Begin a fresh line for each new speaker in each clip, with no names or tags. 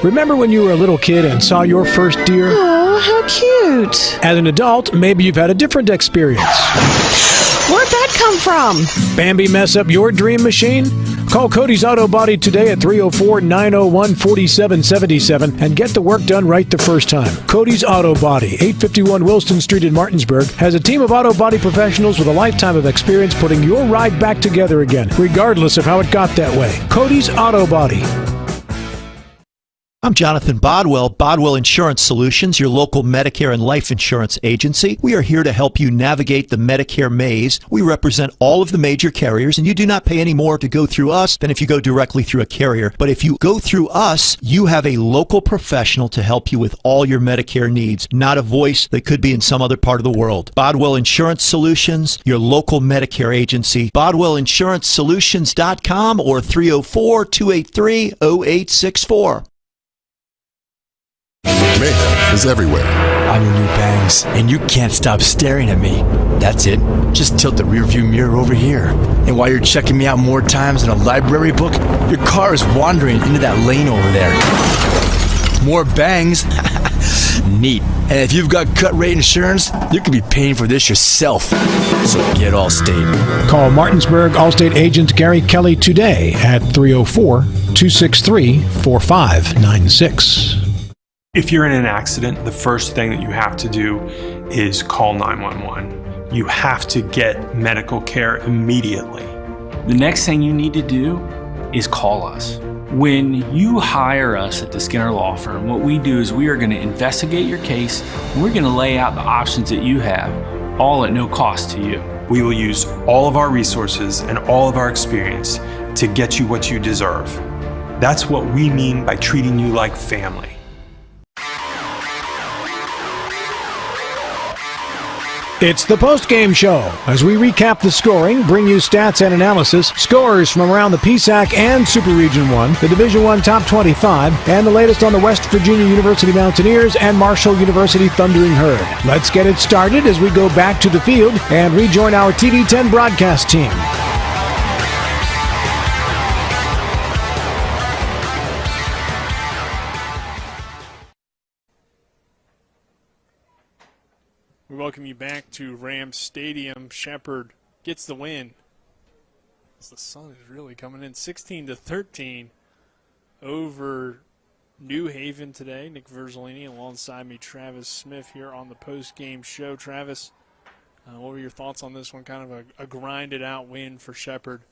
Remember when you were a little kid and saw your first deer?
Oh, how cute.
As an adult, maybe you've had a different experience.
Where'd that come from?
Bambi mess up your dream machine? Call Cody's Auto Body today at 304-901-4777 and get the work done right the first time. Cody's Auto Body, 851 Wilson Street in Martinsburg, has a team of auto body professionals with a lifetime of experience putting your ride back together again, regardless of how it got that way. Cody's Auto Body.
I'm Jonathan Bodwell, Bodwell Insurance Solutions, your local Medicare and life insurance agency. We are here to help you navigate the Medicare maze. We represent all of the major carriers, and you do not pay any more to go through us than if you go directly through a carrier. But if you go through us, you have a local professional to help you with all your Medicare needs, not a voice that could be in some other part of the world. Bodwell Insurance Solutions, your local Medicare agency, BodwellInsuranceSolutions.com or 304-283-0864.
Mayhem is everywhere.
I'm your new bangs, and you can't stop staring at me. That's it. Just tilt the rearview mirror over here. And while you're checking me out more times than a library book, your car is wandering into that lane over there. More bangs? Neat. And if you've got cut rate insurance, you could be paying for this yourself. So get Allstate.
Call Martinsburg Allstate agent Gary Kelly today at 304-263-4596.
If you're in an accident, the first thing that you have to do is call 911. You have to get medical care immediately.
The next thing you need to do is call us. When you hire us at the Skinner Law Firm, what we do is we are going to investigate your case, and we're going to lay out the options that you have, all at no cost to you.
We will use all of our resources and all of our experience to get you what you deserve. That's what we mean by treating you like family.
It's the Postgame Show, as we recap the scoring, bring you stats and analysis, scores from around the PSAC and Super Region 1, the Division 1 Top 25, and the latest on the West Virginia University Mountaineers and Marshall University Thundering Herd. Let's get it started as we go back to the field and rejoin our TV10 broadcast team.
We welcome you back to Rams Stadium. Shepherd gets the win. The sun is really coming in. 16-13 over New Haven today. Nick Verzolini alongside me, Travis Smith, here on the post-game show. Travis, what were your thoughts on this one? Kind of a grinded-out win for Shepherd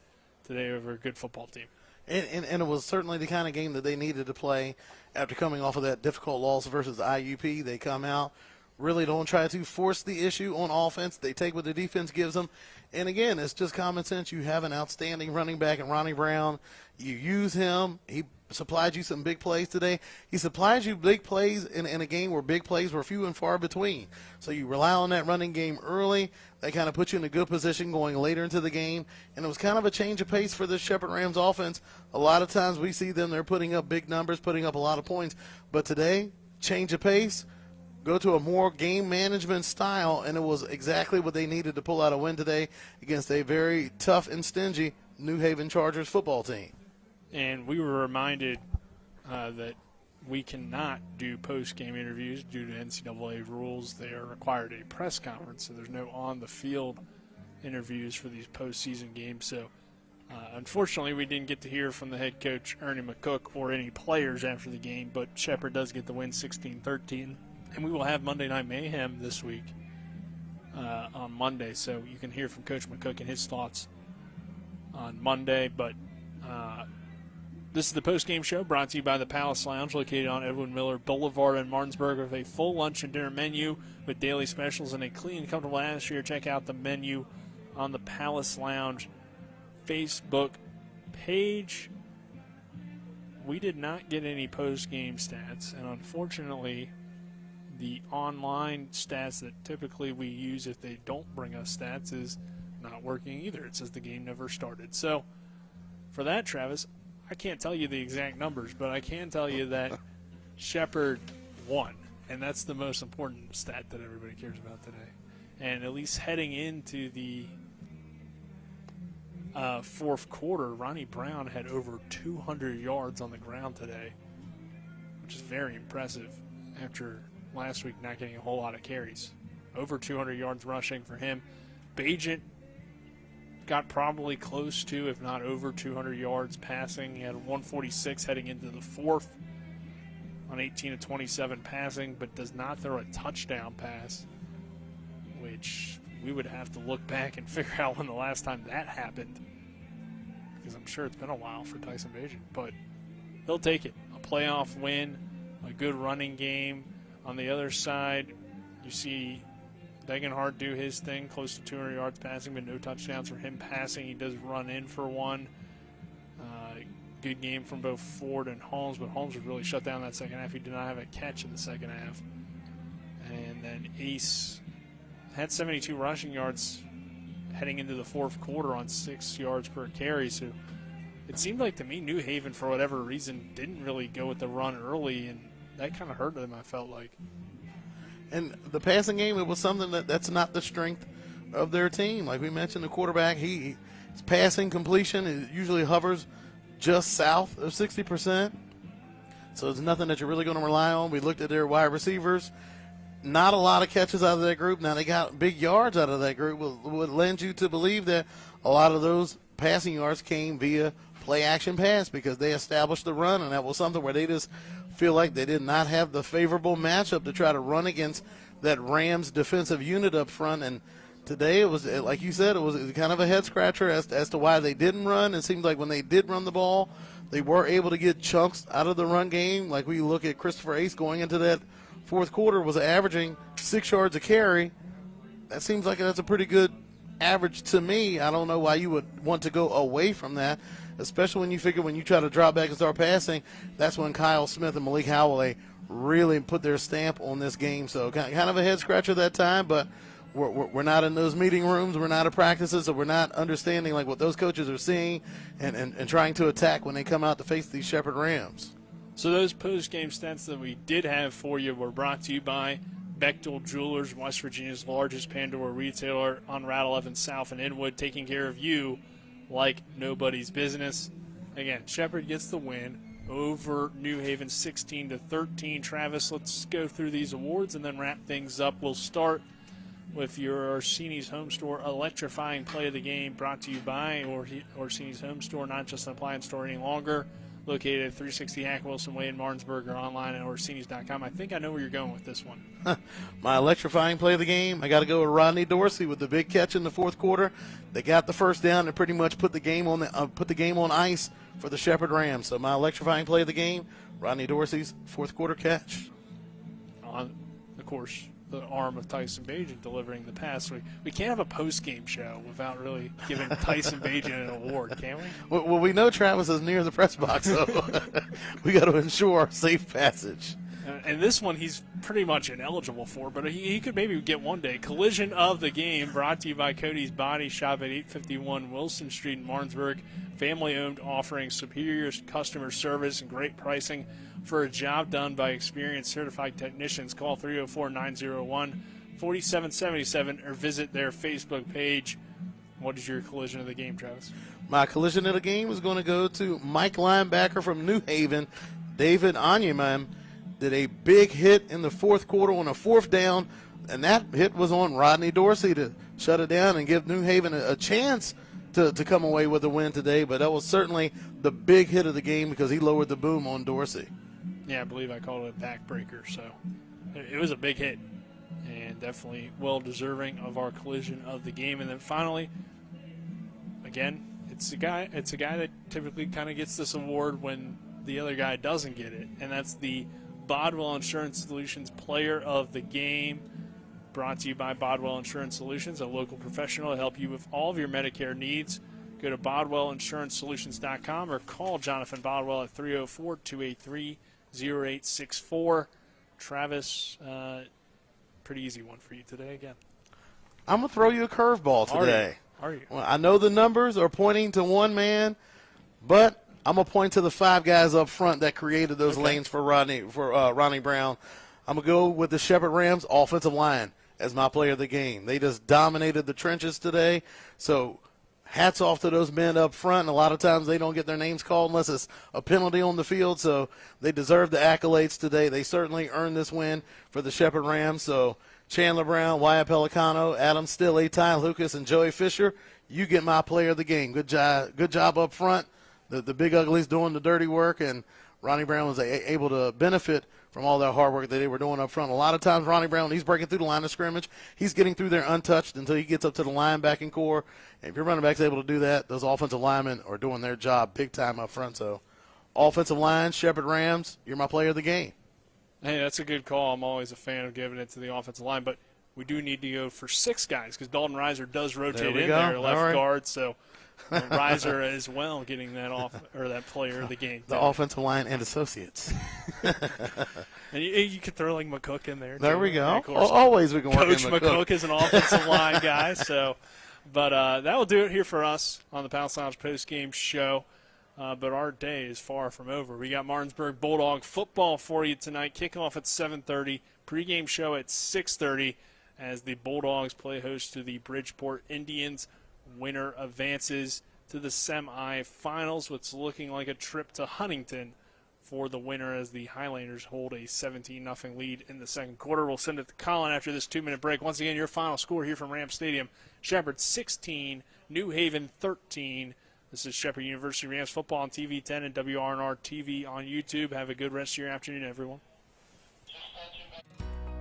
today over a good football team.
And it was certainly the kind of game that they needed to play after coming off of that difficult loss versus IUP. They come out, really don't try to force the issue on offense. They take what the defense gives them. And, again, it's just common sense. You have an outstanding running back in Ronnie Brown. You use him. He supplied you some big plays today. He supplies you big plays in a game where big plays were few and far between. So you rely on that running game early. They kind of put you in a good position going later into the game. And it was kind of a change of pace for the Shepherd Rams offense. A lot of times we see them, they're putting up big numbers, putting up a lot of points. But today, change of pace. Go to a more game management style, and it was exactly what they needed to pull out a win today against a very tough and stingy New Haven Chargers football team.
And we were reminded that we cannot do post-game interviews due to NCAA rules. They are required a press conference, so there's no on-the-field interviews for these postseason games. So, unfortunately, we didn't get to hear from the head coach, Ernie McCook, or any players after the game, but Shepherd does get the win 16-13. And we will have Monday Night Mayhem this week on Monday, so you can hear from Coach McCook and his thoughts on Monday. But this is the post-game show brought to you by the Palace Lounge, located on Edwin Miller Boulevard in Martinsburg, with a full lunch and dinner menu with daily specials and a clean and comfortable atmosphere. Check out the menu on the Palace Lounge Facebook page. We did not get any post-game stats, and unfortunately, the online stats that typically we use if they don't bring us stats is not working either. It says the game never started. So for that, Travis, I can't tell you the exact numbers, but I can tell you that Shepherd won, and that's the most important stat that everybody cares about today. And at least heading into the fourth quarter, Ronnie Brown had over 200 yards on the ground today, which is very impressive after last week not getting a whole lot of carries. Over 200 yards rushing for him. Bajent got probably close to, if not over 200 yards passing. He had 146 heading into the fourth on 18 of 27 passing, but does not throw a touchdown pass, which we would have to look back and figure out when the last time that happened, because I'm sure it's been a while for Tyson Bajent, but he'll take it. A playoff win, a good running game. On the other side, you see Degenhardt do his thing, close to 200 yards passing, but no touchdowns for him passing. He does run in for one. Good game from both Ford and Holmes, but Holmes was really shut down that second half. He did not have a catch in the second half. And then Ace had 72 rushing yards heading into the fourth quarter on 6 yards per carry. So it seemed like to me New Haven, for whatever reason, didn't really go with the run early, and that kind of hurt them, I felt like.
And the passing game, it was something that's not the strength of their team. Like we mentioned, the quarterback, his passing completion, it usually hovers just south of 60%. So it's nothing that you're really going to rely on. We looked at their wide receivers. Not a lot of catches out of that group. Now they got big yards out of that group. Would lend you to believe that a lot of those passing yards came via play-action pass because they established the run, and that was something where they just feel like they did not have the favorable matchup to try to run against that Rams defensive unit up front. And today it was, like you said, it was kind of a head-scratcher as to why they didn't run. It seemed like when they did run the ball, they were able to get chunks out of the run game. Like we look at Christopher Ace going into that fourth quarter was averaging 6 yards a carry. That seems like that's a pretty good average to me. I don't know why you would want to go away from that, especially when you figure when you try to drop back and start passing, that's when Kyle Smith and Malik Howley really put their stamp on this game. So kind of a head-scratcher that time, but we're not in those meeting rooms. We're not at practices, so we're not understanding like what those coaches are seeing and trying to attack when they come out to face these Shepherd Rams.
So those post-game stats that we did have for you were brought to you by Bechtel Jewelers, West Virginia's largest Pandora retailer on Route 11 South in Inwood, taking care of you like nobody's business. Again, Shepherd gets the win over New Haven 16-13. Travis, let's go through these awards and then wrap things up. We'll start with your Orsini's Home Store electrifying play of the game, brought to you by Orsini's Home Store, not just an appliance store any longer. Located at 360 Hack Wilson Way in Martinsburg or online at Orsini's.com. I think I know where you're going with this one.
My electrifying play of the game, I got to go with Rodney Dorsey with the big catch in the fourth quarter. They got the first down and pretty much put the game on ice for the Shepherd Rams. So my electrifying play of the game, Rodney Dorsey's fourth quarter catch.
Of course, the arm of Tyson Bajent delivering the pass. We can't have a post-game show without really giving Tyson Bajent an award, can we?
Well, we know Travis is near the press box, so we got to ensure safe passage.
And this one he's pretty much ineligible for, but he could maybe get one day. Collision of the game brought to you by Cody's Body Shop at 851 Wilson Street in Martinsburg. Family-owned, offering superior customer service and great pricing for a job done by experienced certified technicians. Call 304-901-4777 or visit their Facebook page. What is your collision of the game, Travis?
My collision of the game is going to go to Mike linebacker from New Haven, David Onyemam. Did a big hit in the fourth quarter on a fourth down, and that hit was on Rodney Dorsey to shut it down and give New Haven a chance to come away with a win today. But that was certainly the big hit of the game because he lowered the boom on Dorsey.
Yeah, I believe I called it a backbreaker, so it was a big hit and definitely well-deserving of our collision of the game. And then finally, again, it's a guy that typically kind of gets this award when the other guy doesn't get it, and that's the Bodwell Insurance Solutions Player of the Game, brought to you by Bodwell Insurance Solutions, a local professional to help you with all of your Medicare needs. Go to BodwellInsuranceSolutions.com or call Jonathan Bodwell at 304-283-0864. Travis, pretty easy one for you today again.
I'm going to throw you a curveball today.
Are you?
Well, I know the numbers are pointing to one man, but I'm going to point to the five guys up front that created those lanes for Ronnie Brown. I'm going to go with the Shepherd Rams offensive line as my player of the game. They just dominated the trenches today. So hats off to those men up front. And a lot of times they don't get their names called unless it's a penalty on the field, so they deserve the accolades today. They certainly earned this win for the Shepherd Rams. So Chandler Brown, Wyatt Pelicano, Adam Still, Ty Lucas, and Joey Fisher, you get my player of the game. Good job up front. The big uglies doing the dirty work, and Ronnie Brown was able to benefit from all that hard work that they were doing up front. A lot of times Ronnie Brown, he's breaking through the line of scrimmage. He's getting through there untouched until he gets up to the linebacking core. And if your running back's able to do that, those offensive linemen are doing their job big time up front. So offensive line, Shepherd Rams, you're my player of the game.
Hey, that's a good call. I'm always a fan of giving it to the offensive line, but we do need to go for 6 guys because Dalton Reiser does rotate in there, left guard. So Reiser as well getting that that player of the game.
The offensive line and associates.
And you could throw like McCook in there.
There
too.
we go.
Of course,
always we can work
Coach
in
McCook is an offensive line guy. So, but that will do it here for us on the Palace Lounge post-game show. But our day is far from over. We got Martinsburg Bulldog football for you tonight. Kickoff at 7:30. Pregame show at 6:30 as the Bulldogs play host to the Bridgeport Indians. Winner advances to the semifinals, what's looking like a trip to Huntington for the winner as the Highlanders hold a 17-0 lead in the second quarter. We'll send it to Colin after this 2-minute break. Once again, your final score here from Ram Stadium. Shepherd 16, New Haven 13. This is Shepherd University Rams football on TV10 and WRNR TV on YouTube. Have a good rest of your afternoon, everyone.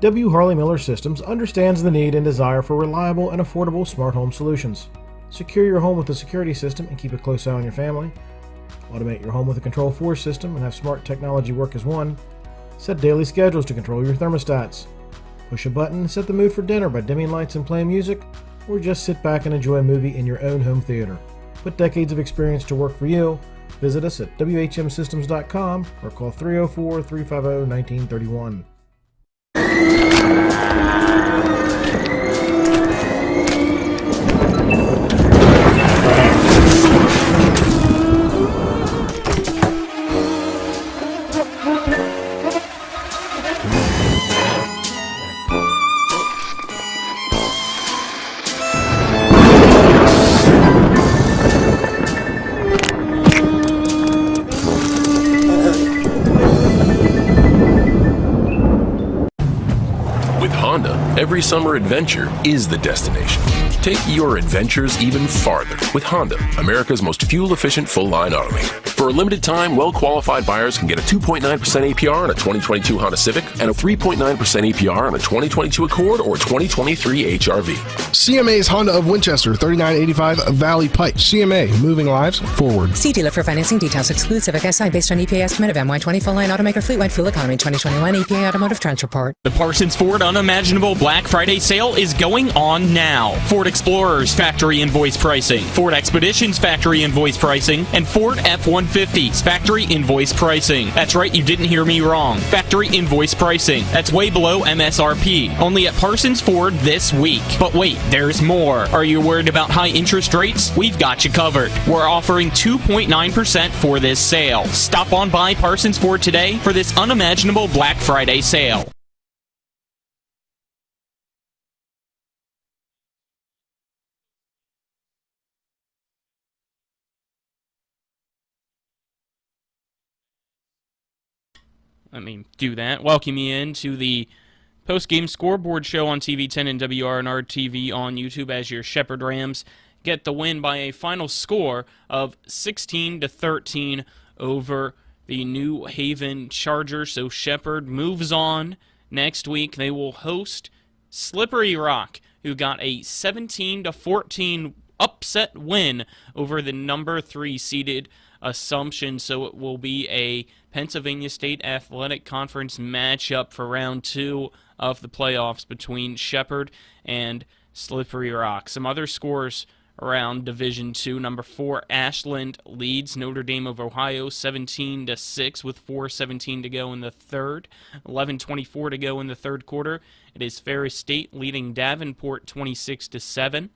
W. Harley Miller Systems understands the need and desire for reliable and affordable smart home solutions. Secure your home with a security system and keep a close eye on your family. Automate your home with a Control4 system and have smart technology work as one. Set daily schedules to control your thermostats. Push a button and set the mood for dinner by dimming lights and playing music, or just sit back and enjoy a movie in your own home theater. Put decades of experience to work for you. Visit us at WHMsystems.com or call 304-350-1931.
Every summer adventure is the destination. Take your adventures even farther with Honda, America's most fuel-efficient full-line automaker. For a limited time, well-qualified buyers can get a 2.9% APR on a 2022 Honda Civic and a 3.9% APR on a 2022 Accord or 2023 HRV.
CMA's Honda of Winchester, 3985 Valley Pike. CMA, moving lives forward.
See dealer for financing details. Exclude Civic Si based on EPA estimate of MY20 full-line automaker fleet-wide fuel economy 2021 EPA Automotive Trends Report.
The Parsons Ford Unimaginable Black Friday sale is going on now. Ford Explorers factory invoice pricing, Ford Expeditions factory invoice pricing, and Ford F-150s factory invoice pricing. That's right, you didn't hear me wrong. Factory invoice pricing. That's way below MSRP. Only at Parsons Ford this week. But wait, there's more. Are you worried about high interest rates? We've got you covered. We're offering 2.9% for this sale. Stop on by Parsons Ford today for this unimaginable Black Friday sale. Let me do that. Welcome you in to the post-game scoreboard show on TV10 and WRNR TV on YouTube as your Shepherd Rams get the win by a final score of 16-13 over the New Haven Chargers. So Shepherd moves on. Next week they will host Slippery Rock, who got a 17-14 upset win over the number 3 seeded Assumption. So it will be a Pennsylvania State Athletic Conference matchup for round 2 of the playoffs between Shepherd and Slippery Rock. Some other scores around Division II. Number 4, Ashland leads Notre Dame of Ohio 17-6 with 4:17 to go in the third. 11:24 to go in the third quarter. It is Ferris State leading Davenport 26-7.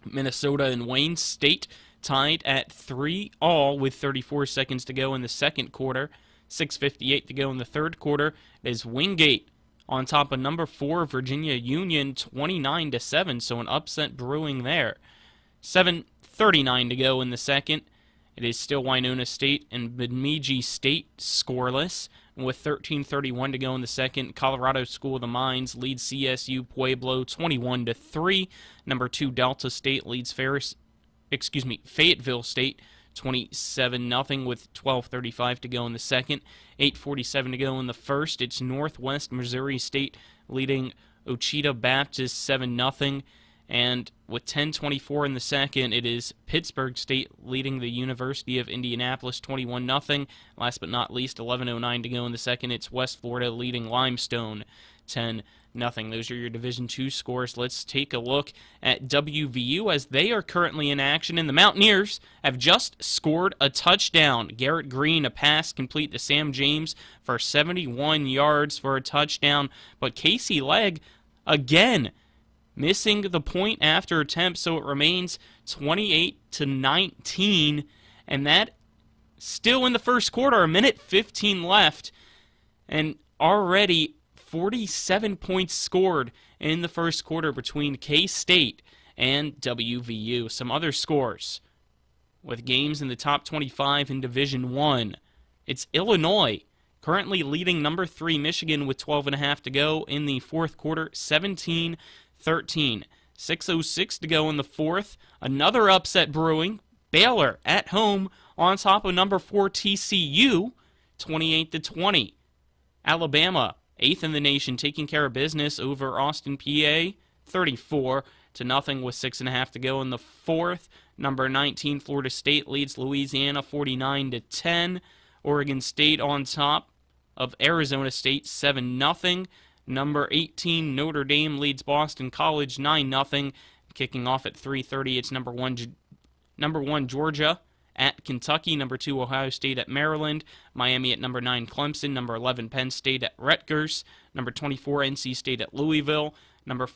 Minnesota and Wayne State tied at 3-all with 34 seconds to go in the second quarter. 6:58 to go in the third quarter. It is Wingate on top of number 4 Virginia Union 29-7, so an upset brewing there. 7:30 39 to go in the second. It is still Winona State and Bemidji State scoreless. With 13:31 to go in the second, Colorado School of the Mines leads CSU Pueblo 21-3. Number 2 Delta State leads Fayetteville State 27-0 with 12:35 to go in the second. 8:47 to go in the first. It's Northwest Missouri State leading Ouachita Baptist 7-0. And with 10:24 in the second, it is Pittsburgh State leading the University of Indianapolis 21-0. Last but not least, 11:09 to go in the second, it's West Florida leading Limestone 10-0. Those are your Division II scores. Let's take a look at WVU as they are currently in action, and the Mountaineers have just scored a touchdown. Garrett Green, a pass complete to Sam James for 71 yards for a touchdown, but Casey Legg, again, missing the point after attempt, so it remains 28-19, and that still in the first quarter, a minute 15 left, and already 47 points scored in the first quarter between K-State and WVU. Some other scores with games in the top 25 in Division I. It's Illinois currently leading number 3 Michigan with 12.5 to go in the fourth quarter, 17-13. 6:06 to go in the fourth. Another upset brewing. Baylor at home on top of number 4 TCU, 28-20. Alabama, 8th in the nation, taking care of business over Austin, PA, 34-0 with 6.5 to go in the fourth. Number 19 Florida State leads Louisiana 49-10. Oregon State on top of Arizona State 7-0. Number 18, Notre Dame leads Boston College 9-0. Kicking off at 3:30, it's number one Georgia at Kentucky, number 2 Ohio State at Maryland, Miami at number 9 Clemson, number 11 Penn State at Rutgers, number 24 NC State at Louisville, at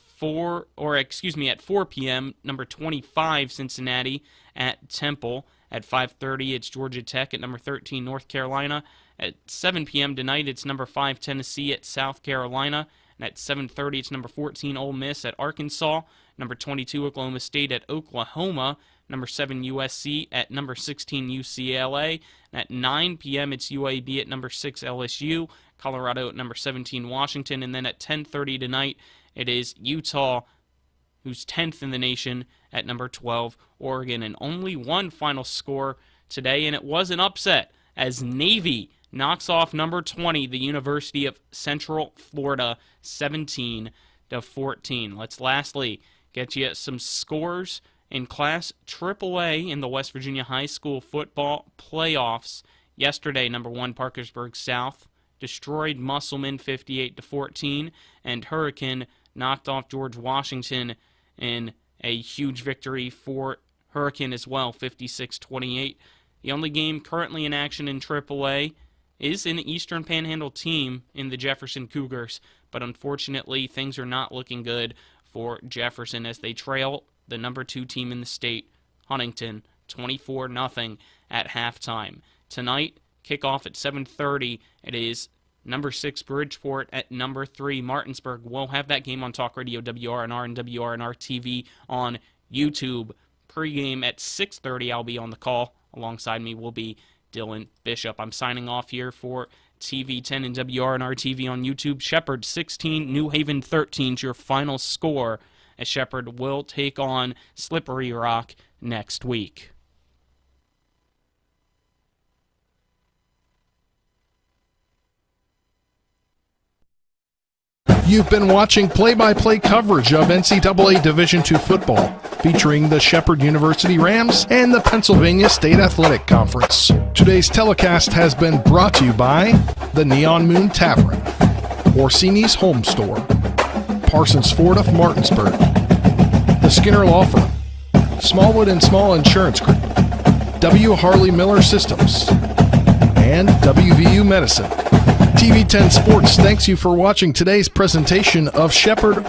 4 p.m., number 25 Cincinnati at Temple. At 5:30, it's Georgia Tech at number 13 North Carolina. At 7 p.m. tonight, it's number 5 Tennessee at South Carolina. And at 7:30, it's number 14 Ole Miss at Arkansas. Number 22 Oklahoma State at Oklahoma. Number 7 USC at number 16 UCLA. And at 9 p.m., it's UAB at number 6 LSU. Colorado at number 17 Washington. And then at 10:30 tonight, it is Utah, who's 10th in the nation, at number 12 Oregon. And only one final score today, and it was an upset, as Navy knocks off number 20, the University of Central Florida, 17-14. Let's lastly get you some scores in Class AAA in the West Virginia High School football playoffs. Yesterday, number 1 Parkersburg South destroyed Musselman 58-14, and Hurricane knocked off George Washington in a huge victory for Hurricane as well, 56-28. The only game currently in action in AAA is an Eastern Panhandle team in the Jefferson Cougars, but unfortunately things are not looking good for Jefferson as they trail the number 2 team in the state, Huntington, 24-0 at halftime. Tonight, kickoff at 7:30, it is number 6 Bridgeport at number 3 Martinsburg. We'll have that game on Talk Radio WRNR and WRNR TV on YouTube. Pre-game at 6:30, I'll be on the call. Alongside me will be Dylan Bishop. I'm signing off here for TV10 and WRNR TV on YouTube. Shepherd 16, New Haven 13 is your final score, as Shepherd will take on Slippery Rock next week.
You've been watching play-by-play coverage of NCAA Division II football, featuring the Shepherd University Rams and the Pennsylvania State Athletic Conference. Today's telecast has been brought to you by the Neon Moon Tavern, Orsini's Home Store, Parsons Ford of Martinsburg, the Skinner Law Firm, Smallwood & Small Insurance Group, W. Harley Miller Systems, and WVU Medicine. TV10 Sports thanks you for watching today's presentation of Shepherd